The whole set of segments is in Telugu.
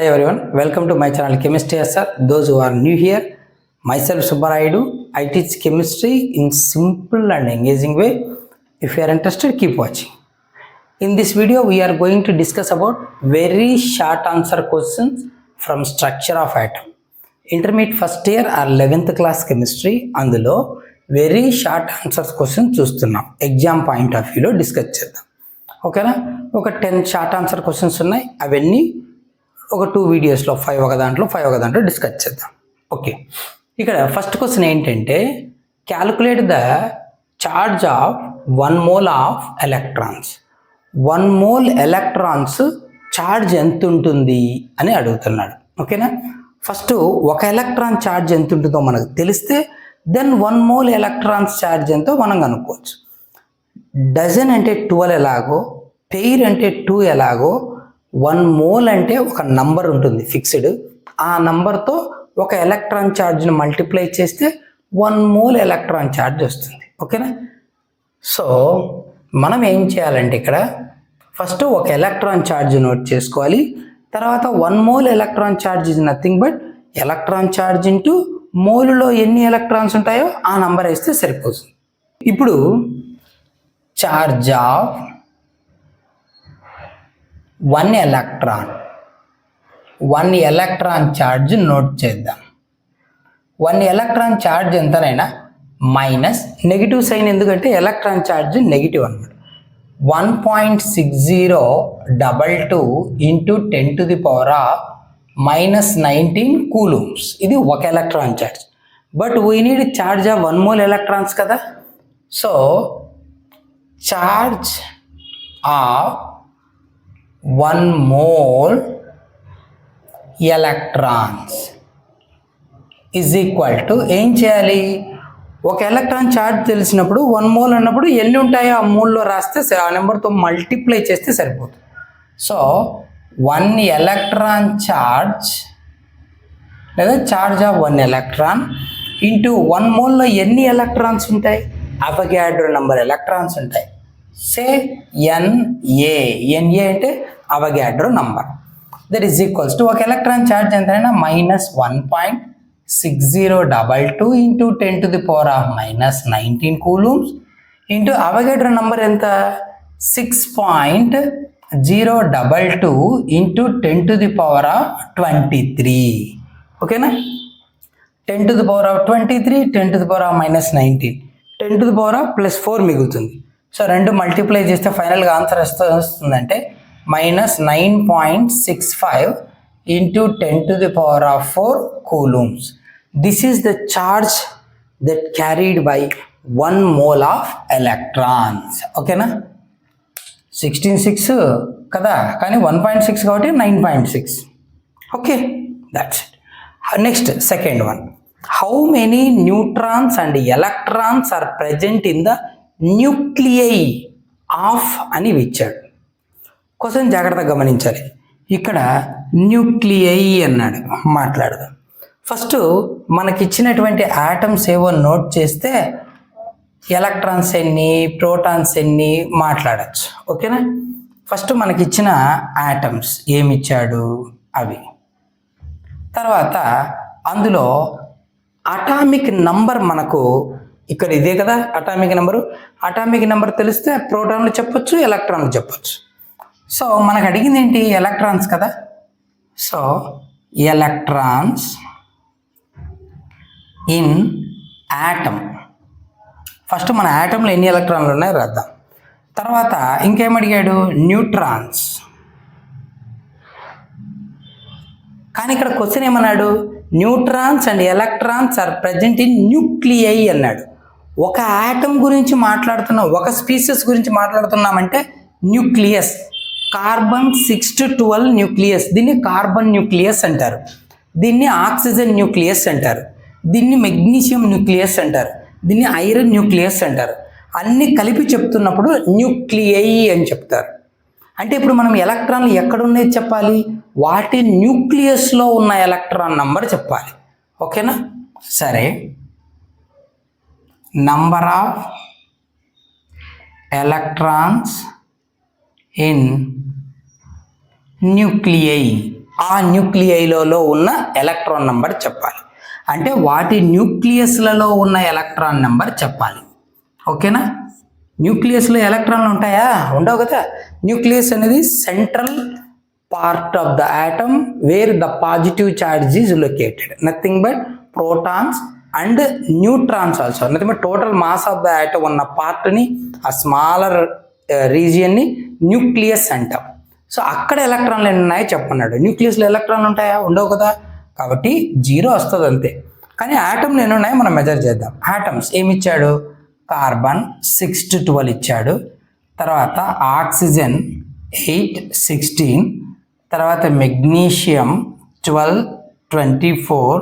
Hi everyone, welcome to my channel Chemistry SR. Those who are new here, myself Subbarayudu. I teach chemistry in simple and engaging way. If you are interested, keep watching. In this video, we are going to discuss about very short answer questions from structure of atom. Intermediate first year or 11th class chemistry అందులో వెరీ షార్ట్ ఆన్సర్స్ క్వశ్చన్ చూస్తున్నాం. ఎగ్జామ్ పాయింట్ ఆఫ్ వ్యూలో డిస్కస్ చేద్దాం. ఓకేనా? ఒక 10 షార్ట్ ఆన్సర్ క్వశ్చన్స్ ఉన్నాయి. అవన్నీ ఒక 2 వీడియోస్లో 5 ఒక దాంట్లో డిస్కస్ చేద్దాం. ఓకే, ఇక్కడ ఫస్ట్ క్వశ్చన్ ఏంటంటే calculate the charge of 1 mole of electrons. 1 mole electrons charge ఎంత ఉంటుంది అని అడుగుతున్నాడు. ఓకేనా? ఫస్ట్ ఒక ఎలక్ట్రాన్ ఛార్జ్ ఎంత ఉంటుందో మనకు తెలిస్తే దెన్ 1 మోల్ ఎలక్ట్రాన్స్ ఛార్జ్ ఎంతో మనం కనుక్కోవచ్చు. డజన్ అంటే 12 ఎలాగో, పెయిర్ అంటే 2 ఎలాగో, 1 మోల్ అంటే ఒక నంబర్ ఉంటుంది ఫిక్స్డ్. ఆ నంబర్తో ఒక ఎలక్ట్రాన్ ఛార్జ్ని మల్టిప్లై చేస్తే 1 మోల్ ఎలక్ట్రాన్ ఛార్జ్ వస్తుంది. ఓకేనా? సో మనం ఏం చేయాలంటే ఇక్కడ ఫస్ట్ ఒక ఎలక్ట్రాన్ ఛార్జ్ నోట్ చేసుకోవాలి. తర్వాత 1 mole electron charge is nothing but electron charge into మోలులో ఎన్ని ఎలక్ట్రాన్స్ ఉంటాయో ఆ నంబర్ వేస్తే సరిపోతుంది. ఇప్పుడు charge of 1 electron charge note చేద్దాం. 1 ఎలక్ట్రాన్ ఛార్జ్ ఎంతనైనా మైనస్ నెగిటివ్ సైన్, ఎందుకంటే ఎలక్ట్రాన్ ఛార్జ్ నెగిటివ్ అన్నమాట. 1.6022 ఇంటూ 10⁻−19 కూలూమ్స్. ఇది ఒక electron charge. But we need charge of 1 mole electrons కదా. So charge of 1 mole electrons is equal to ఏం చేయాలి? ఒక ఎలక్ట్రాన్ ఛార్జ్ తెలిసినప్పుడు 1 మోల్ అన్నప్పుడు ఎన్ని ఉంటాయో ఆ మోల్లో రాస్తే ఆ నెంబర్తో మల్టిప్లై చేస్తే సరిపోతుంది. సో 1 ఎలక్ట్రాన్ ఛార్జ్ లేదా ఛార్జ్ ఆఫ్ 1 ఎలక్ట్రాన్ ఇంటూ 1 మోల్లో ఎన్ని ఎలక్ట్రాన్స్ ఉంటాయి? అవగాడ్రో నెంబర్ ఎలక్ట్రాన్స్ ఉంటాయి. సే NA అంటే Avogadro number. That is equals to ఒక ఎలక్ట్రాన్ ఛార్జ్ ఎంతైనా -1.6022 into 10⁻−19 coulombs into Avogadro number ఎంత? 6.022 ఇంటూ 10⁻23. ఓకేనా? 10⁻23 10⁻−19 10⁻+4 మిగులుతుంది. సో 2 మల్టిప్లై చేస్తే ఫైనల్గా ఆన్సర్ వస్తుందంటే -9.65 into 10⁻4 coulombs. This is the charge that carried by 1 mole of electrons. ఓకేనా? 16.6 కదా, కానీ 1.6 కాబట్టి 9.6. Okay, that's it. Next second one. How many neutrons and electrons are present in the nuclei of అని ఇచ్చాడు. క్వశ్చన్ జాగ్రత్తగా గమనించాలి. ఇక్కడ న్యూక్లియై అన్నాడు. మాట్లాడదాం. ఫస్ట్ మనకిచ్చినటువంటి ఆటమ్స్ ఏవో నోట్ చేస్తే ఎలక్ట్రాన్స్ ఎన్ని, ప్రోటాన్స్ ఎన్ని మాట్లాడచ్చు. ఓకేనా? ఫస్ట్ మనకిచ్చిన ఆటమ్స్ ఏమిచ్చాడు అవి. తర్వాత అందులో అటామిక్ నంబర్ మనకు ఇక్కడ ఇదే కదా అటామిక్ నెంబరు. అటామిక్ నెంబర్ తెలిస్తే ప్రోటాన్లు చెప్పొచ్చు, ఎలక్ట్రాన్లు చెప్పొచ్చు. సో మనకు అడిగింది ఏంటి? ఎలక్ట్రాన్స్ కదా. So electrons in atom. First మన యాటంలో ఎన్ని ఎలక్ట్రాన్లు ఉన్నాయో రాద్దాం. తర్వాత ఇంకేమడిగాడు? న్యూట్రాన్స్. కానీ ఇక్కడ క్వశ్చన్ ఏమన్నాడు? Neutrons and electrons are present in nuclei అన్నాడు. ఒక యాటమ్ గురించి మాట్లాడుతున్నాం, ఒక స్పీసెస్ గురించి మాట్లాడుతున్నామంటే న్యూక్లియస్. Carbon 6-12 nucleus. దీన్ని కార్బన్ న్యూక్లియస్ అంటారు, దీన్ని ఆక్సిజన్ న్యూక్లియస్ అంటారు, దీన్ని మెగ్నీషియం న్యూక్లియస్ అంటారు, దీన్ని ఐరన్ న్యూక్లియస్ అంటారు. అన్నీ కలిపి చెప్తున్నప్పుడు న్యూక్లియై అని చెప్తారు. అంటే ఇప్పుడు మనం ఎలక్ట్రాన్లు ఎక్కడున్నాయి చెప్పాలి? వాటి న్యూక్లియస్లో ఉన్న ఎలక్ట్రాన్ నంబర్ చెప్పాలి. ఓకేనా? సరే, number of electrons in nuclei ఆ న్యూక్లియైలలో ఉన్న ఎలక్ట్రాన్ నెంబర్ చెప్పాలి. అంటే వాటి న్యూక్లియస్లలో ఉన్న ఎలక్ట్రాన్ నెంబర్ చెప్పాలి. ఓకేనా? న్యూక్లియస్లో ఎలక్ట్రాన్లు ఉంటాయా? ఉండవు కదా. న్యూక్లియస్ అనేది central part of the atom wear the positive charge is located. Nothing but protons and neutrons also. Nothing but total mass of the atom ఉన్న పార్ట్ని, ఆ స్మాలర్ రీజియన్ని న్యూక్లియస్ అంటాం. సో అక్కడ ఎలక్ట్రాన్లు ఎన్ని ఉన్నాయో చెప్పన్నాడు. న్యూక్లియస్లో ఎలక్ట్రాన్లు ఉంటాయా? ఉండవు కదా. కాబట్టి 0 వస్తుంది అంతే. కానీ ఆటమ్లు ఎన్ని ఉన్నాయో మనం మెజర్ చేద్దాం. ఆటమ్స్ ఏమి ఇచ్చాడు? కార్బన్ 6 to 12 ఇచ్చాడు. తర్వాత ఆక్సిజన్ 8, 16. తర్వాత మెగ్నీషియం 12, 24.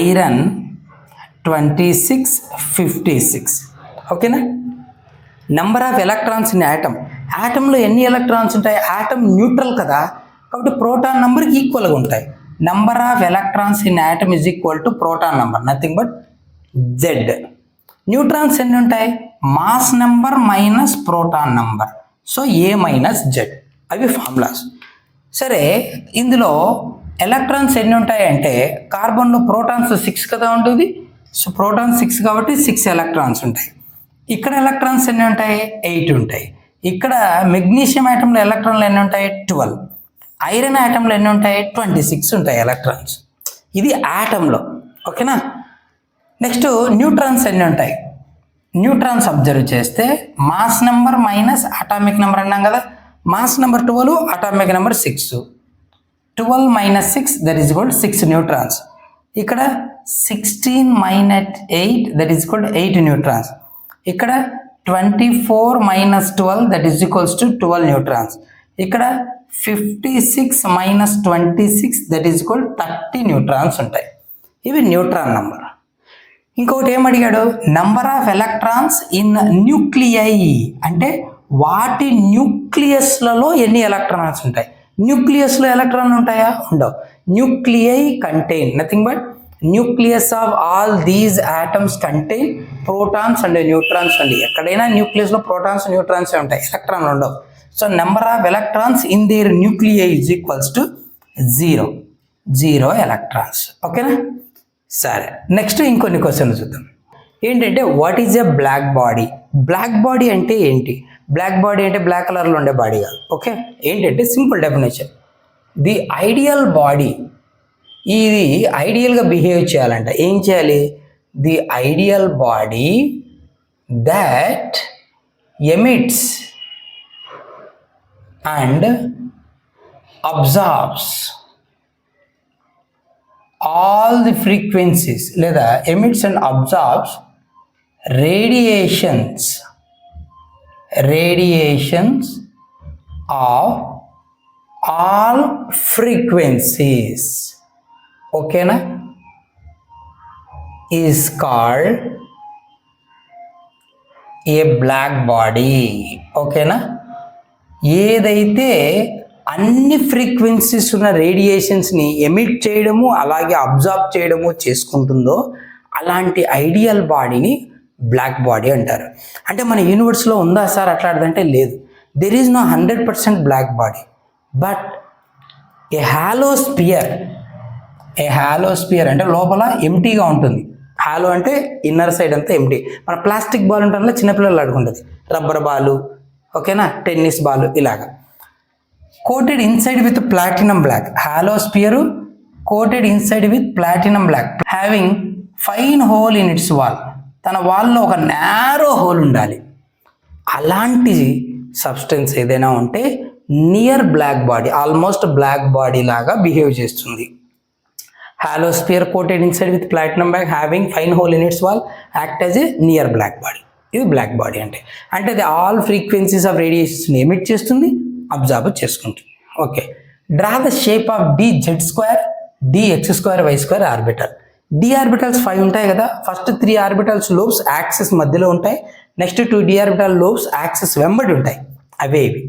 ఐరన్ 26, 56. ఓకేనా? Number of electrons in atom. యాటంలో ఎన్ని ఎలక్ట్రాన్స్ ఉంటాయి? యాటమ్ న్యూట్రల్ కదా, కాబట్టి ప్రోటాన్ నెంబర్కి ఈక్వల్గా ఉంటాయి. Number of electrons in atom is equal to proton number, nothing but Z. Neutrons ఎన్ని ఉంటాయి? Mass number minus proton number, so A minus Z. అవి ఫార్ములాస్. సరే, ఇందులో ఎలక్ట్రాన్స్ ఎన్ని ఉంటాయంటే కార్బన్లో ప్రోటాన్స్ 6 కదా ఉంటుంది. సో ప్రోటాన్స్ 6 కాబట్టి 6 ఎలక్ట్రాన్స్ ఉంటాయి. ఇక్కడ ఎలక్ట్రాన్స్ ఎన్ని ఉంటాయి? 8 ఉంటాయి. ఇక్కడ మెగ్నీషియం ఆటంలో ఎలక్ట్రాన్లు ఎన్ని ఉంటాయి? 12. ఐరన్ ఆటంలో ఎన్ని ఉంటాయి? 26 ఉంటాయి ఎలక్ట్రాన్స్. ఇది ఆటంలో. ఓకేనా? నెక్స్ట్ న్యూట్రాన్స్ ఎన్ని ఉంటాయి? న్యూట్రాన్స్ అబ్జర్వ్ చేస్తే mass number minus atomic number అన్నాం కదా. Mass number 12, atomic number 6. 12 minus 6 that is equal to 6 neutrons. ఇక్కడ 16 minus 8 that is equal to 8 neutrons. ఇక్కడ 24 minus 12 that is equals to 12 neutrons. ఇక్కడ 56 minus 26 that is equal to 30 neutrons ఉంటాయి. ఇవి న్యూట్రాన్ నంబర్. ఇంకొకటి ఏమడిగాడు? Number of electrons in nuclei, అంటే వాటి న్యూక్లియస్లలో ఎన్ని ఎలక్ట్రాన్స్ ఉంటాయి. న్యూక్లియస్లో ఎలక్ట్రాన్లు ఉంటాయా? ఉండవు. Nuclei contain nothing but nucleus of all these atoms contain protons and neutrons అండి. ఎక్కడైనా న్యూక్లియస్లో ప్రోటాన్స్ న్యూట్రాన్స్ ఉంటాయి, ఎలక్ట్రాన్లు ఉండవు. So number of electrons in their nuclei is equals to 0 electrons. ఓకేనా? సరే, నెక్స్ట్ ఇంకొన్ని క్వశ్చన్లు చూద్దాం. ఏంటంటే what is a black body? Black body అంటే ఏంటి? బ్లాక్ బాడీ అంటే బ్లాక్ కలర్లో ఉండే బాడీ కాదు. ఓకే, ఏంటంటే simple definition, the ideal body. ఇది ఐడియల్గా బిహేవ్ చేయాలంట. ఏం చేయాలి? The ideal body that emits and absorbs all the frequencies, లేదా emits and absorbs radiations of all frequencies, ఓకేనా, is called a black body. ఓకేనా? ఏదైతే అన్ని ఫ్రీక్వెన్సీస్ ఉన్న రేడియేషన్స్ని ఎమిట్ చేయడము అలాగే అబ్జార్బ్ చేయడము చేసుకుంటుందో అలాంటి ఐడియల్ బాడీని బ్లాక్ బాడీ అంటారు. అంటే మన యూనివర్స్లో ఉందా సార్ అట్లాంటిదంటే లేదు. There is no 100% black body, but a hollow sphere అంటే లోపల ఎంటీగా ఉంటుంది. హాలో అంటే ఇన్నర్ సైడ్ అంతా ఎంటీ. మన ప్లాస్టిక్ బాల్ ఉంటుంది, చిన్నపిల్లలు ఆడుకుంటుంది, రబ్బర్ బాలు, ఓకేనా, టెన్నిస్ బాల్ ఇలాగా. Coated inside with platinum black. Hollow sphere coated inside with platinum black, having fine hole in its wall. తన వాల్లో ఒక నారో హోల్ ఉండాలి. అలాంటి సబ్స్టెన్స్ ఏదైనా ఉంటే near black body, almost black body లాగా బిహేవ్ చేస్తుంది. Hollow sphere coated inside with platinum black having fine hole in its wall act as a near black body. ఇది బ్లాక్ బాడీ అంటే అది ఆల్ ఫ్రీక్వెన్సీస్ ఆఫ్ రేడియేషన్స్ని ఎమిట్ చేస్తుంది, అబ్జార్బ్ చేసుకుంటుంది. Okay, draw the shape of dz2 dx2y2 orbital. D orbitals 5 ఉంటాయి కదా. ఫస్ట్ 3 ఆర్బిటల్స్ లోబ్స్ యాక్సిస్ మధ్యలో ఉంటాయి. Next 2 D orbital lobes axis వెంబడి ఉంటాయి. అవే ఇవి.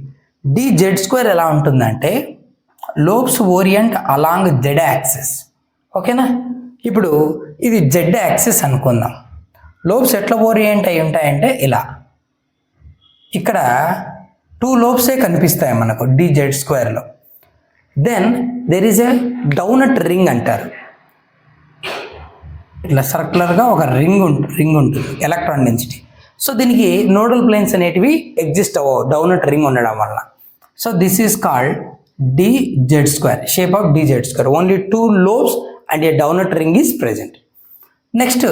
dz2 ఎలా ఉంటుందంటే lobes orient along Z axis. ఓకేనా? ఇప్పుడు ఇది జెడ్ యాక్సిస్ అనుకుందాం. లోబ్స్ ఎట్లా ఓరియంట్ అయి ఉంటాయంటే ఇలా. ఇక్కడ 2 లోబ్సే కనిపిస్తాయి మనకు dz2లో. Then there is a doughnut ring అంటారు. ఇట్లా సర్క్యులర్గా ఒక రింగ్ ఉంటుంది ఎలక్ట్రాన్ డెన్సిటీ. సో దీనికి నోడల్ ప్లేన్స్ అనేటివి ఎగ్జిస్ట్ అవ్వవు డౌనట్ రింగ్ ఉండడం వల్ల. So this is called dz², shape of dz². Only 2 lobes and a doughnut ring is present. Next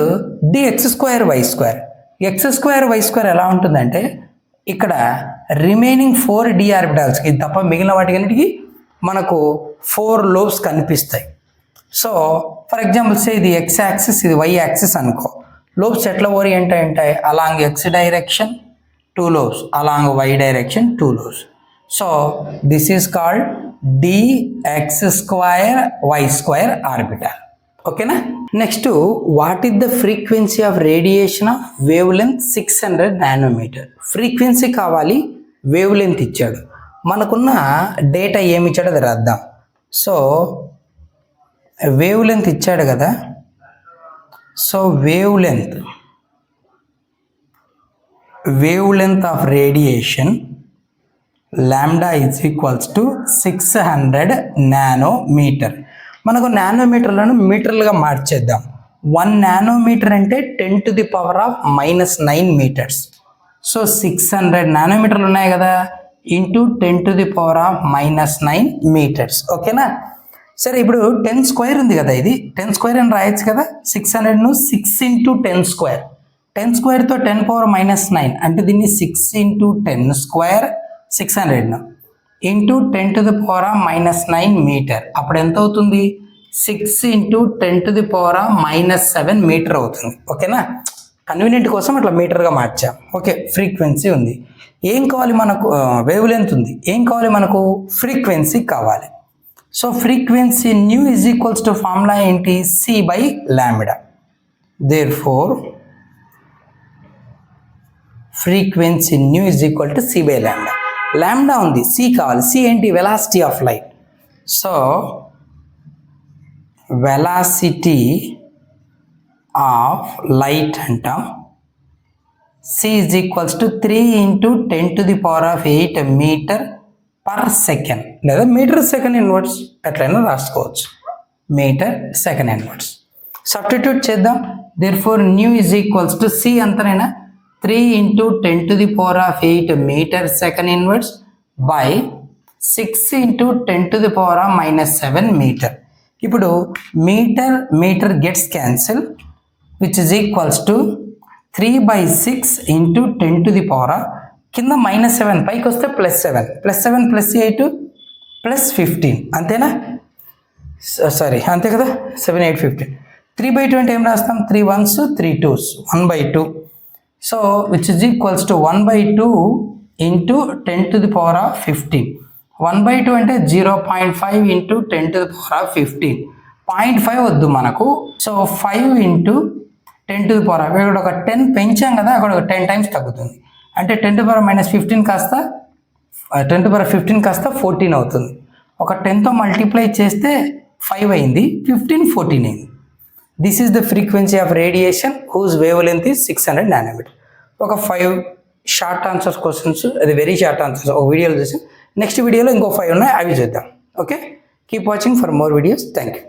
dx²y². x²y² ఎలా ఉంటుందంటే ఇక్కడ రిమైనింగ్ 4 d ఆర్బిటాల్స్కి తప్ప మిగిలిన వాటికి మనకు 4 lobes కనిపిస్తాయి. సో ఫర్ ఎగ్జాంపుల్ సే ఇది x యాక్సిస్, ఇది y యాక్సిస్ అనుకో. లోబ్స్ ఎట్లా ఓరియంట్ అయి ఉంటాయి? Along x direction 2 lobes, along y direction 2 lobes. So this is called dx²y² orbital. ఓకేనా? Next what is the frequency of radiation of wavelength 600 nanometre. Frequency కావాలి, వేవ్ లెంత్ ఇచ్చాడు. మనకున్న డేటా ఏమి ఇచ్చాడో అది రాద్దాం. సో వేవ్ లెంత్ ఇచ్చాడు కదా. So wave length of radiation lambda is equals to 600 nanometre. మనకు నానోమీటర్లను మీటర్లుగా మార్చేద్దాం. 1 నానోమీటర్ అంటే 10⁻⁻9 మీటర్స్. సో 600 నానోమీటర్లు ఉన్నాయి కదా, ఇంటూ 10⁻⁻9 మీటర్స్. ఓకేనా? సరే, ఇప్పుడు 10² ఉంది కదా, ఇది 10² అని రాయొచ్చు కదా. 600ను 6 × 10². 10² తో 10⁻⁻9 అంటే దీన్ని 6 × 10² 600 ఇంటూ 10⁻⁻9 మీటర్. అప్పుడు ఎంత అవుతుంది? 6 × 10⁻⁻7 మీటర్ అవుతుంది. ఓకేనా? కన్వీనియంట్ కోసం అట్లా మీటర్గా మార్చాం. ఓకే, ఫ్రీక్వెన్సీ ఉంది. ఏం కావాలి మనకు? వేవ్ లెంత్ ఉంది. ఏం కావాలి మనకు? ఫ్రీక్వెన్సీ కావాలి. So frequency nu is equals to formula ఏంటి? c/λ. Therefore frequency nu is equal to c/λ. Lambda ఉంది, c కావాలి. c ఏంటి? Velocity of light. So velocity of light అంటాం. c is equals to 3 × 10⁸ metre per second, లేదా మీటర్ సెకండ్ ఇన్వర్స్ ఎట్లయినా రాసుకోవచ్చు. మీటర్ సెకండ్ ఇన్వర్స్ సబ్స్టిట్యూట్ చేద్దాం. Therefore nu is equals to c అంతనైనా 3 × 10⁸ metre second inverse by 6 × 10⁻⁻7 metre. ఇప్పుడు metre gets cancel, which is equals to 3/6 × 10⁻, కింద -7, పైకి వస్తే +7, +7 +8 +15. అంతేనా? సారీ, అంతే కదా. 7 8 15. 3/2 అంటే ఏం రాస్తాం? 3 1s 3 2s 1/2. So which is equals to 1/2 × 10⁻15. 1/2 అంటే 0.5 × 10⁻15. 0.5 వద్దు మనకు. సో 5 × 10⁻, ఇక్కడ ఒక 10 పెంచాం కదా, అక్కడ ఒక 10 టైమ్స్ తగ్గుతుంది. అంటే 10⁻−15 కాస్త 10⁻15 కాస్త 14 అవుతుంది. ఒక 10తో మల్టిప్లై చేస్తే 5 అయింది, 15 14 అయింది. This is the frequency of radiation whose wavelength is 600 nanometre. ఒక 5 షార్ట్ ఆన్సర్స్ క్వశ్చన్స్, అది వెరీ షార్ట్ ఆన్సర్స్ ఒక వీడియోలో చూసాం. నెక్స్ట్ వీడియోలో ఇంకో 5 ఉన్నాయి, అవి చూద్దాం. Okay, keep watching for more videos. Thank you.